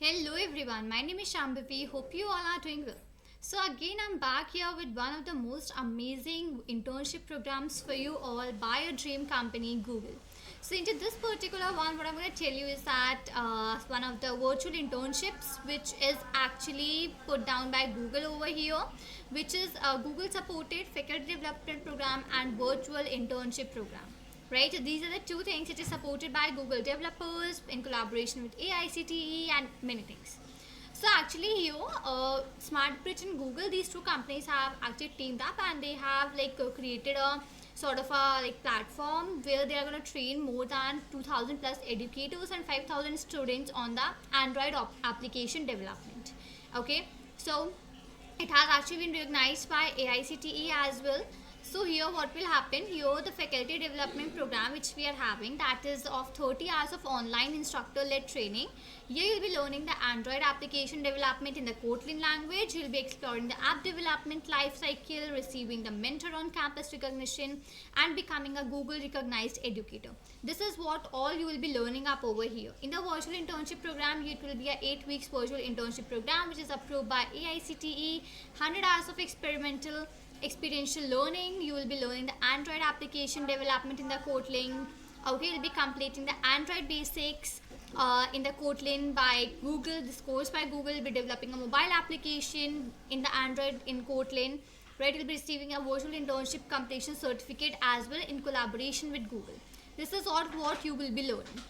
Hello everyone, my name is Shambhavi. Hope you all are doing well. So again, I'm back here with one of the most amazing internship programs for you all by a dream company, Google. So into this particular one, what I'm going to tell you is that one of the virtual internships, which is actually put down by Google over here, which is a Google supported faculty development program and virtual internship program, right? So these are the two things. It is supported by Google developers in collaboration with AICTE and many things. So actually here, SmartBridge and Google, these two companies have actually teamed up and they have created a sort of a platform where they are going to train more than 2000 plus educators and 5000 students on the Android application development. Okay, so it has actually been recognized by AICTE as well. So here what will happen, here the faculty development program which we are having, that is of 30 hours of online instructor led training. Here you will be learning the Android application development in the Kotlin language. You will be exploring the app development life cycle, receiving the mentor on campus recognition and becoming a Google recognized educator. This is what all you will be learning up over here. In the virtual internship program, it will be a 8 weeks virtual internship program which is approved by AICTE, 100 hours of experiential learning. You will be learning the Android application development in the Kotlin. Okay, you'll be completing the Android basics in the Kotlin by Google. This course by Google will be developing a mobile application in the Android in Kotlin. Right, you'll be receiving a virtual internship completion certificate as well in collaboration with Google. This is all what you will be learning.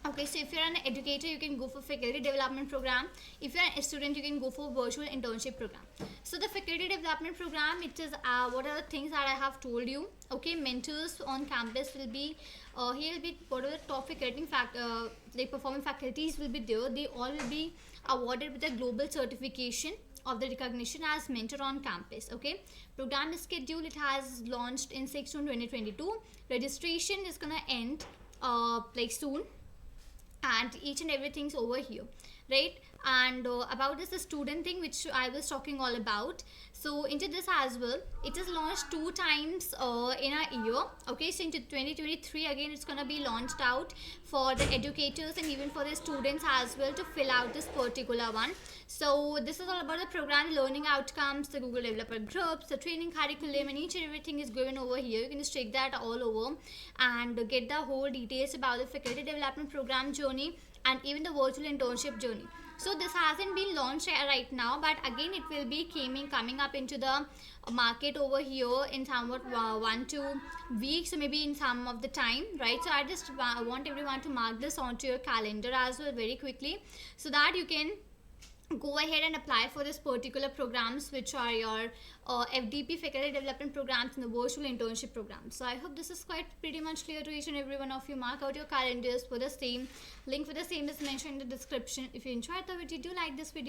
Okay, so if you're an educator, you can go for faculty development program. If you're a student, you can go for virtual internship program. So the faculty development program, it is what are the things that I have told you. Okay, mentors on campus will be here will be what are the top faculty performing faculties will be there. They all will be awarded with a global certification of the recognition as mentor on campus. Okay, program is scheduled. It has launched in 6 June 2022. Registration is gonna end soon, and each and everything's over here, right? And about this the student thing which I was talking all about, so into this as well, it is launched 2 times in a year. Okay, so into 2023 again it's gonna be launched out for the educators and even for the students as well to fill out this particular one. So this is all about the program learning outcomes, the Google developer groups, the training curriculum, and each and everything is given over here. You can just check that all over and get the whole details about the faculty development program journey and even the virtual internship journey. So this hasn't been launched right now, but again it will be coming up into the market over here in somewhat 1-2 weeks, or maybe in some of the time, right? So I just want everyone to mark this onto your calendar as well very quickly, so that you can go ahead and apply for this particular programs which are your FDP faculty development programs and the virtual internship programs. So I hope this is quite pretty much clear to each and every one of you. Mark out your calendars for the same. Link for the same is mentioned in the description. If you enjoyed the video, do like this video.